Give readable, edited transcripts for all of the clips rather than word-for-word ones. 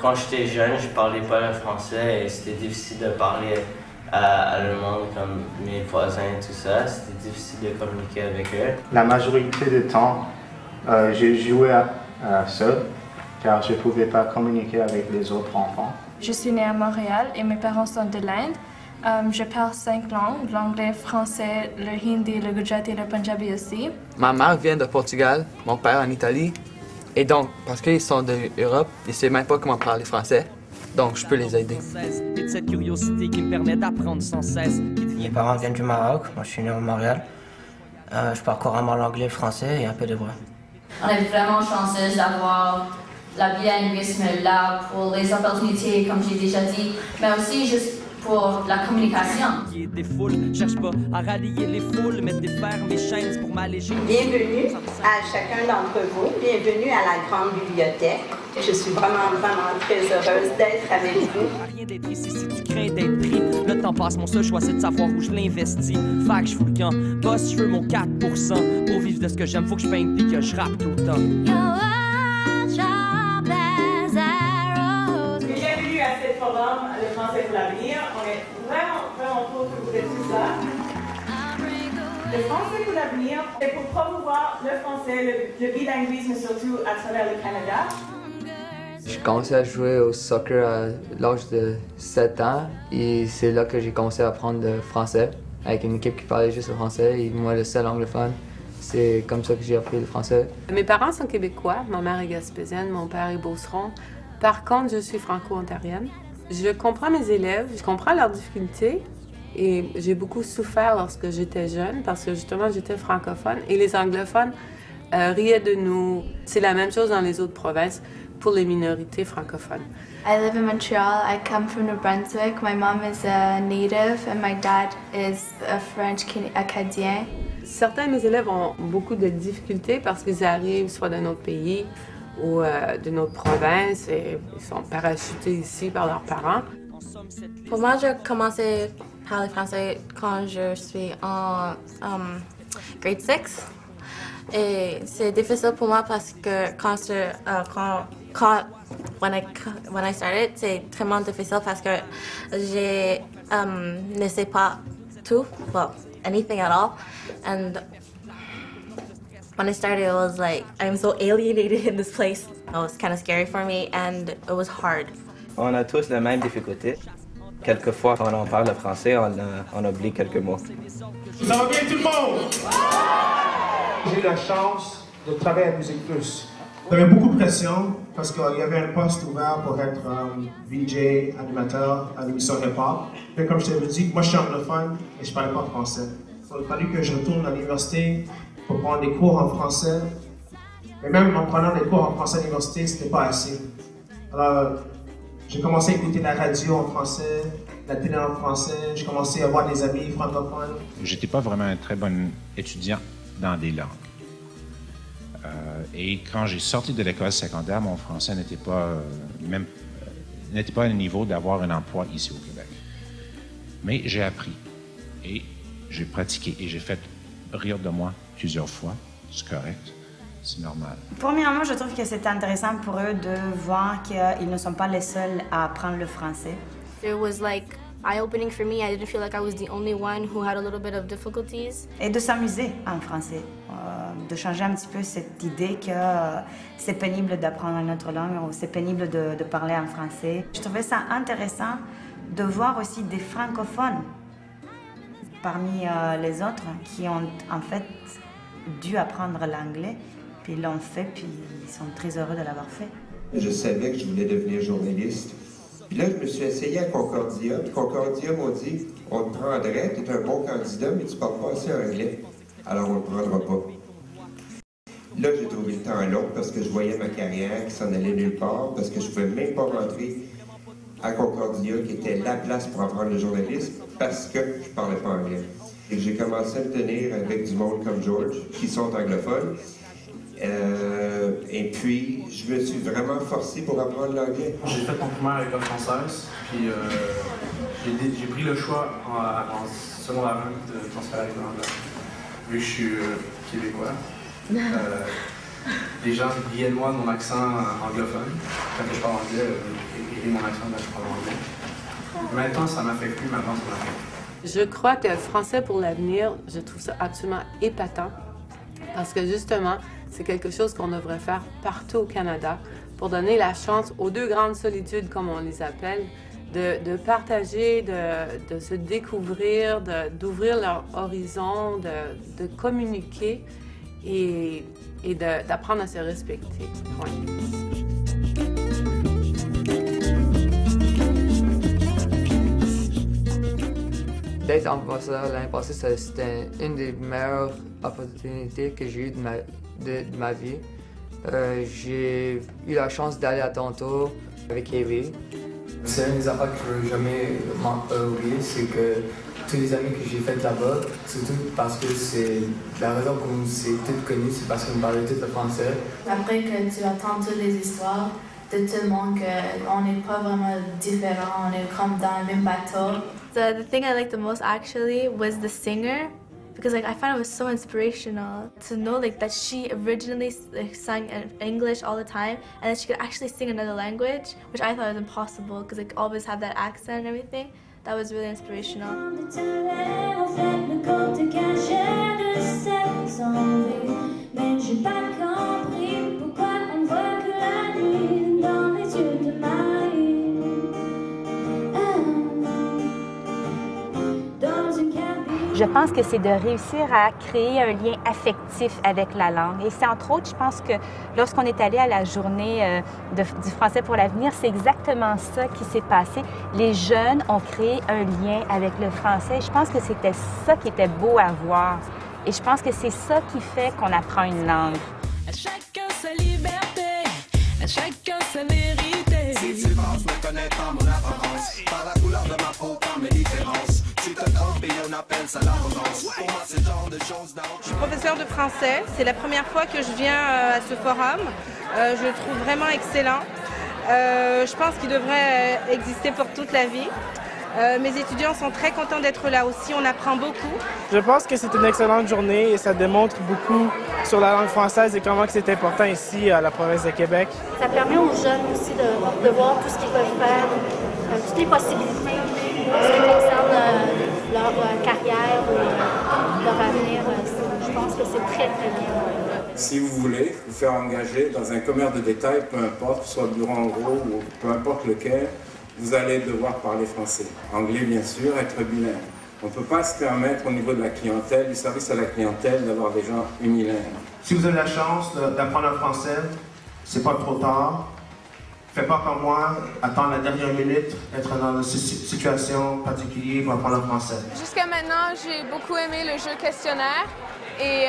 Quand j'étais jeune, je parlais pas le français et c'était difficile de parler à le monde comme mes voisins et tout ça. C'était difficile de communiquer avec eux. La majorité du temps, je jouais seul car je ne pouvais pas communiquer avec les autres enfants. Je suis née à Montréal et mes parents sont de l'Inde. Je parle 5 langues, l'anglais, le français, le hindi, le gujarati et le punjabi aussi. Ma mère vient de Portugal, mon père en Italie. Et donc, parce qu'ils sont d'Europe, ils ne savent même pas comment parler français. Donc, je peux les aider. Et de cette curiosité qui me permet d'apprendre sans cesse. Mes parents viennent du Maroc, moi je suis né à Montréal. Je parle couramment l'anglais, le français et un peu d'hébreu. On est vraiment chanceuse d'avoir la bilinguisme là pour les opportunités, comme j'ai déjà dit, mais aussi juste pour la communication. Des foules, cherche pas à rallier les foules, mais défaire mes chaînes pour m'alléger. Bienvenue à chacun d'entre vous, bienvenue à la grande bibliothèque. Je suis vraiment très heureuse d'être avec vous. Rien d'être ici si tu crains d'être pris. Le temps passe, mon seul choix c'est de savoir où je l'investis. Fait que je fous le camp, boss, je veux mon 4%. Pour vivre de ce que j'aime, faut que je peinte pis que je rappe tout le temps. Bienvenue à ce forum, le français pour l'avenir. On est vraiment contents que vous êtes tous là. Le français pour l'avenir, c'est pour promouvoir le français, le bilinguisme surtout à travers le Canada. J'ai commencé à jouer au soccer à l'âge de 7 ans et c'est là que j'ai commencé à apprendre le français avec une équipe qui parlait juste le français et moi le seul anglophone. C'est comme ça que j'ai appris le français. Mes parents sont québécois, ma mère est gaspésienne, mon père est beauceron. Par contre, je suis franco-ontarienne. Je comprends mes élèves, je comprends leurs difficultés et j'ai beaucoup souffert lorsque j'étais jeune parce que justement j'étais francophone et les anglophones riaient de nous. C'est la même chose dans les autres provinces pour les minorités francophones. I live in Montreal. I come from New Brunswick. My mom is a native and my dad is a French Acadien. Certains de mes élèves ont beaucoup de difficultés parce qu'ils arrivent soit d'un autre pays ou d'une autre province et ils sont parachutés ici par leurs parents. Pour moi, j'ai commencé à parler français quand je suis en grade 6. Et c'est difficile pour moi parce que when I started, c'est vraiment difficile parce que je ne sais pas tout, well, anything at all. And when I started, it was like, I'm so alienated in this place. It was kind of scary for me and it was hard. On a tous la même difficulté. Quelquefois, quand on parle le français, on oublie quelques mots. Ça va bien tout le monde? J'ai eu la chance de travailler à Musique Plus. J'avais beaucoup de pression parce qu'il y avait un poste ouvert pour être VJ, animateur à l'émission hip-hop. Mais comme je t'avais dit, moi je suis anglophone et je ne parlais pas français. Il a fallu que je retourne à l'université pour prendre des cours en français. Mais même en prenant des cours en français à l'université, c'était pas assez. Alors, j'ai commencé à écouter la radio en français, la télé en français, j'ai commencé à avoir des amis francophones. J'étais pas vraiment un très bon étudiant dans des langues. Et quand j'ai sorti de l'école secondaire, mon français n'était pas à un niveau d'avoir un emploi ici au Québec. Mais j'ai appris et j'ai pratiqué et j'ai fait rire de moi plusieurs fois. C'est correct, c'est normal. Premièrement, je trouve que c'est intéressant pour eux de voir qu'ils ne sont pas les seuls à apprendre le français. It was like eye-opening for me. I didn't feel like I was the only one who had a little bit of difficulties. Et de s'amuser en français, de changer un petit peu cette idée que c'est pénible d'apprendre une autre langue ou c'est pénible de parler en français. Je trouvais ça intéressant de voir aussi des francophones parmi les autres qui ont en fait dû apprendre l'anglais, puis ils l'ont fait, puis ils sont très heureux de l'avoir fait. Je savais que je voulais devenir journaliste. Puis là, je me suis essayé à Concordia. Puis Concordia m'a dit, on te prendrait, tu es un bon candidat, mais tu parles pas assez anglais. Alors on ne te prendra pas. Là, j'ai trouvé le temps long parce que je voyais ma carrière qui s'en allait nulle part, parce que je ne pouvais même pas rentrer à Concordia, qui était la place pour apprendre le journalisme, parce que je ne parlais pas anglais. Et j'ai commencé à me tenir avec du monde comme George, qui sont anglophones. Et puis, je me suis vraiment forcé pour apprendre l'anglais. J'ai fait mon primaire à l'école française, puis j'ai pris le choix en secondaire 1 de transférer à l'école anglaise. Vu que je suis québécois, Les gens riaient de moi de mon accent anglophone. Quand je parle anglais, ils rient mon accent quand je parle anglais. Maintenant, ça m'affecte plus, maintenant, ça m'affecte. Je crois que Français pour l'avenir, je trouve ça absolument épatant parce que justement, c'est quelque chose qu'on devrait faire partout au Canada pour donner la chance aux deux grandes solitudes, comme on les appelle, de partager, de se découvrir, d'ouvrir leur horizon, de communiquer et d'apprendre à se respecter. Ouais. D'être ambassadeur l'année passée, c'était une des meilleures opportunités que j'ai eues de ma vie. J'ai eu la chance d'aller à Toronto avec Evie. C'est une des affaires que je ne veux jamais oublier, c'est que tous les amis que j'ai faits là-bas, surtout parce que c'est la raison qu'on s'est toutes connus, c'est parce qu'on parlait tout le français. Après que tu entends toutes les histoires de tout le monde, qu'on n'est pas vraiment différents, on est comme dans le même bateau. The thing I liked the most actually was the singer, because like I found it was so inspirational to know like that she originally sang in English all the time, and that she could actually sing another language, which I thought was impossible because like always have that accent and everything. That was really inspirational. Je pense que c'est de réussir à créer un lien affectif avec la langue. Et c'est entre autres, je pense que lorsqu'on est allé à la journée du français pour l'avenir, c'est exactement ça qui s'est passé. Les jeunes ont créé un lien avec le français. Je pense que c'était ça qui était beau à voir. Et je pense que c'est ça qui fait qu'on apprend une langue. À chacun sa liberté, à chacun sa vérité. Si tu penses me connaître en mon apparence, par la couleur de ma peau, par mes différences. Tu te trompes et on appelle ça l'arrogance. Pour moi, c'est le genre de choses dans... Je suis professeure de français. C'est la première fois que je viens à ce forum. Je le trouve vraiment excellent. Je pense qu'il devrait exister pour toute la vie. Mes étudiants sont très contents d'être là aussi. On apprend beaucoup. Je pense que c'est une excellente journée et ça démontre beaucoup sur la langue française et comment c'est important ici à la province de Québec. Ça permet aux jeunes aussi de voir tout ce qu'ils peuvent faire, toutes les possibilités en ce qui concerne leur carrière ou leur avenir. Je pense que c'est très, très bien. Si vous voulez vous faire engager dans un commerce de détail, peu importe, soit bureau en gros ou peu importe lequel, vous allez devoir parler français. Anglais, bien sûr, être bilingue. On ne peut pas se permettre au niveau de la clientèle, du service à la clientèle, d'avoir des gens unilingues. Si vous avez la chance d'apprendre le français, c'est pas trop tard. Faites pas comme moi, attendre la dernière minute, être dans une situation particulière pour apprendre le français. Jusqu'à maintenant, j'ai beaucoup aimé le jeu questionnaire et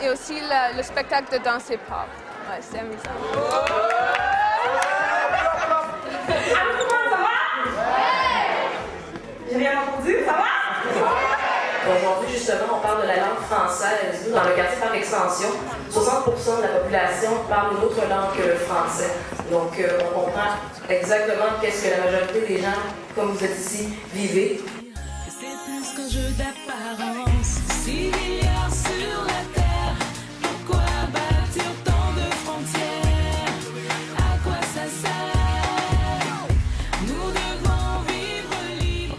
aussi le spectacle de danse hip-hop. Ouais, c'est amusant. J'ai rien entendu, ça va? Aujourd'hui, justement, on parle de la langue française. Nous, dans le quartier par extension, 60% de la population parle une autre langue que le français. Donc, on comprend exactement qu'est-ce que la majorité des gens, comme vous êtes ici, vivez. C'est plus qu'un jeu d'apparence. 6 milliards sur la terre. Pourquoi bâtir tant de frontières? À quoi ça sert? Nous devons vivre libre.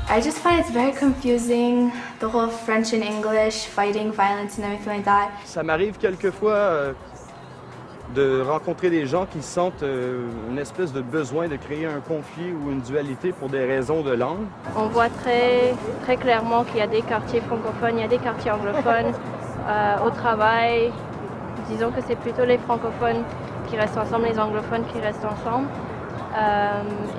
I just find it's very confusing, the whole French and English, fighting, violence and everything like that. Ça m'arrive quelquefois de rencontrer des gens qui sentent une espèce de besoin de créer un conflit ou une dualité pour des raisons de langue. On voit très clairement qu'il y a des quartiers francophones, il y a des quartiers anglophones. Au travail, disons que c'est plutôt les francophones qui restent ensemble, les anglophones qui restent ensemble.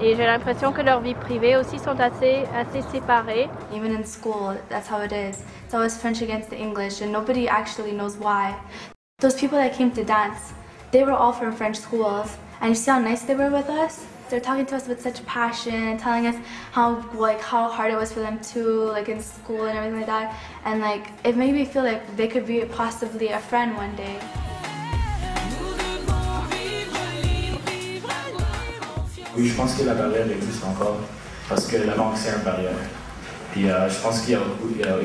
Et j'ai l'impression que leurs vies privées aussi sont assez séparées. Even in school, that's how it is. It's always French against the English, and nobody actually knows why. Those people that came to dance, they were all from French schools, and you see how nice they were with us? They're talking to us with such passion, telling us how hard it was for them too, like in school and everything like that. And like, it made me feel like they could be possibly a friend one day. Oui, je pense que la barrière existe encore, parce que la langue, c'est une barrière. Puis je pense qu'il y a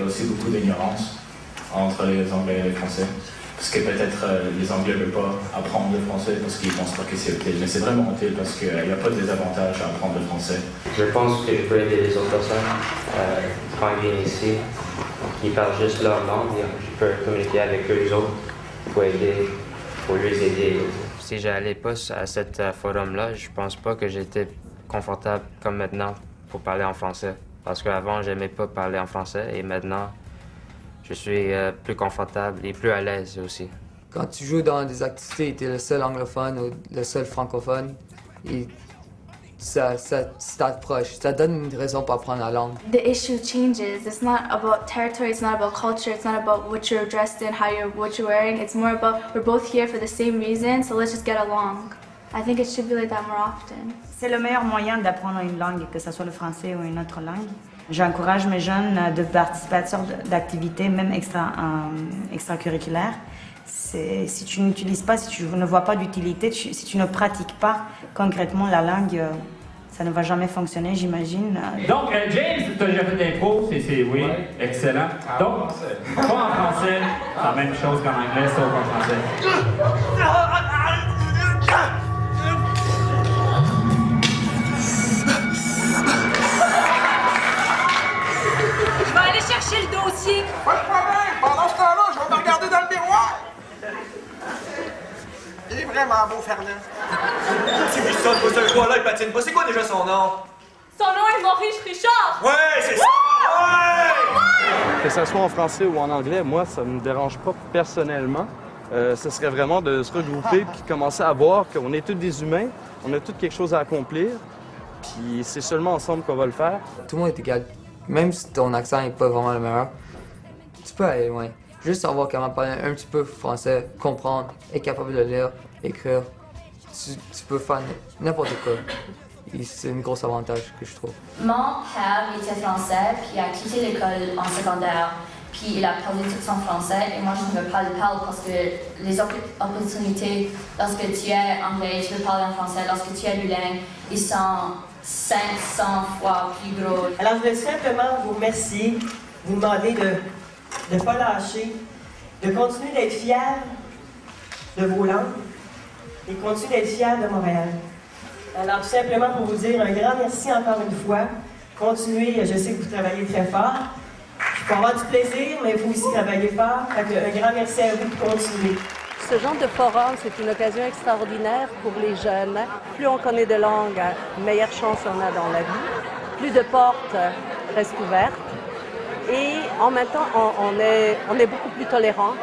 aussi beaucoup d'ignorance entre les Anglais et les Français. parce que peut-être les Anglais ne veulent pas apprendre le français parce qu'ils pensent pas que c'est utile. Mais c'est vraiment utile parce qu'il n'y a pas de désavantage à apprendre le français. Je pense que je peux aider les autres personnes quand ils viennent ici. Ils parlent juste leur langue, je peux communiquer avec eux autres pour les aider. Si j'allais pas à cet forum-là, je pense pas que j'étais confortable comme maintenant pour parler en français. Parce qu'avant, j'aimais pas parler en français et maintenant, je suis plus confortable et plus à l'aise aussi. Quand tu joues dans des activités, tu es le seul anglophone ou le seul francophone, et ça t'approche, ça donne une raison pour apprendre la langue. The issue changes. It's not about territory, it's not about culture, it's not about what you're dressed in, what you're wearing. It's more about we're both here for the same reason, so let's just get along. I think it should be like that more often. C'est le meilleur moyen d'apprendre une langue, que ce soit le français ou une autre langue. J'encourage mes jeunes de participer à toutes sortes d'activités, même extracurriculaires. Si tu n'utilises pas, si tu ne vois pas d'utilité, si tu ne pratiques pas concrètement la langue, ça ne va jamais fonctionner, j'imagine. Donc, James, tu as déjà fait l'impro, oui, ouais. Excellent. Donc, pas en français, c'est la même chose qu'en anglais, sauf en français. Je vais aller chercher le dossier. Pas de problème. Pendant ce temps-là, je vais me regarder dans le miroir. Il est vraiment beau, Fernand. C'est lui ça, pose un quoi là, il patine pas. C'est quoi déjà son nom? Son nom est Maurice Richard. Ouais, c'est ça. Ouais! Que ce soit en français ou en anglais, moi, ça me dérange pas personnellement. Ce serait vraiment de se regrouper et commencer à voir qu'on est tous des humains, on a tous quelque chose à accomplir, puis c'est seulement ensemble qu'on va le faire. Tout le monde est égal. Même si ton accent n'est pas vraiment le meilleur, tu peux aller loin. Juste savoir comment parler un petit peu français, comprendre, être capable de lire, écrire, tu peux faire n'importe quoi. C'est un gros avantage que je trouve. Mon père était français, puis il a quitté l'école en secondaire, puis il a parlé tout son français, et moi je ne veux pas le parler parce que les opportunités, lorsque tu es anglais, tu veux parler en français, lorsque tu es bilingue, ils sont 500 fois plus gros. Alors je voulais simplement vous remercier, vous demander de ne pas lâcher, de continuer d'être fiers de vos langues et continuer d'être fiers de Montréal. Alors tout simplement pour vous dire un grand merci encore une fois. Continuez, je sais que vous travaillez très fort. Il faut avoir du plaisir, mais il faut aussi travailler fort. Donc, un grand merci à vous de continuer. Ce genre de forum, c'est une occasion extraordinaire pour les jeunes. Plus on connaît de langues, meilleure chance on a dans la vie. Plus de portes restent ouvertes. Et en même temps, on est beaucoup plus tolérants.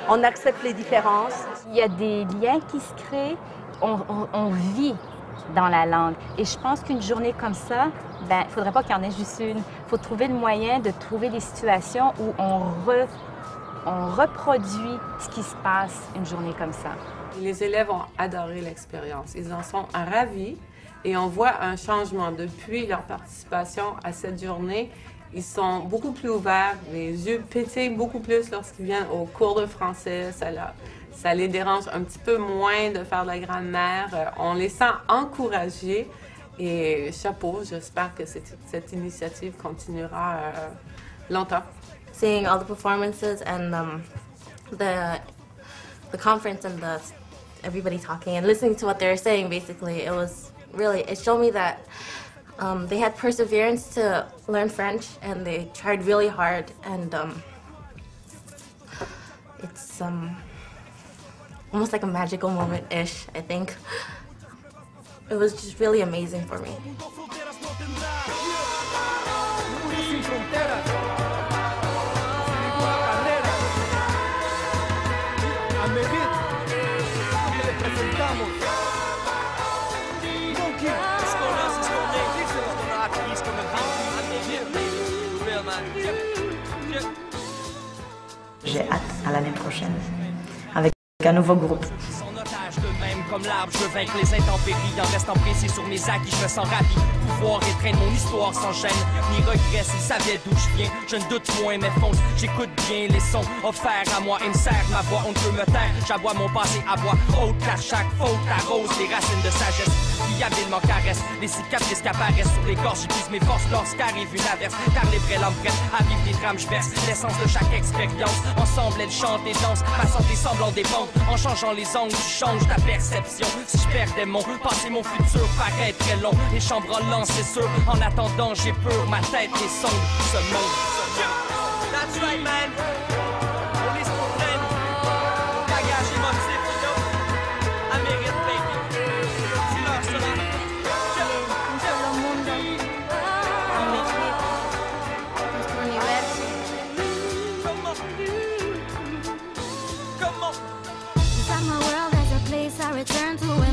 On accepte les différences. Il y a des liens qui se créent. On vit dans la langue. Et je pense qu'une journée comme ça, il ne faudrait pas qu'il y en ait juste une. Il faut trouver le moyen de trouver des situations où on reproduit ce qui se passe une journée comme ça. Les élèves ont adoré l'expérience. Ils en sont ravis et on voit un changement depuis leur participation à cette journée. Ils sont beaucoup plus ouverts, les yeux pétillent beaucoup plus lorsqu'ils viennent au cours de français. Ça les dérange un petit peu moins de faire de la grammaire. On les sent encouragés et chapeau, j'espère que cette initiative continuera longtemps. Seeing all the performances and the conference and everybody talking and listening to what they were saying, basically, it showed me that they had perseverance to learn French and they tried really hard, and it's almost like a magical moment-ish, I think. It was just really amazing for me. J'ai hâte à l'année prochaine avec un nouveau groupe. comme l'arbre, je veux vaincre les intempéries. En restant précis sur mes acquis, je me sens ravi. Pouvoir étreindre mon histoire sans gêne, ni regret s'ils savaient d'où je viens. Je ne doute point, mais fonce, j'écoute bien les sons offerts à moi. Insère ma voix, on ne peut me taire. J'aboie mon passé à voix haute, car chaque faute arrose les racines de sagesse qui habilement caressent les cicatrices qui apparaissent sur les gorges. J'épuise mes forces lorsqu'arrive une averse, car les vraies lames prêtes à vivre des drames. Je verse l'essence de chaque expérience. Ensemble, elles chantent et dansent, ma santé semble en dépendre. En changeant les angles, tu changes ta perception. Si je perdais mon passé, mon futur paraîtrait long. Les chambranlants, c'est sûr. En attendant, j'ai peur, ma tête est sombre. Ce monde. That's right, man. On est sur traîne. Bagage émotif, yo. Amérique, baby. Tu leur seras. Inside my world, there's a place I return to.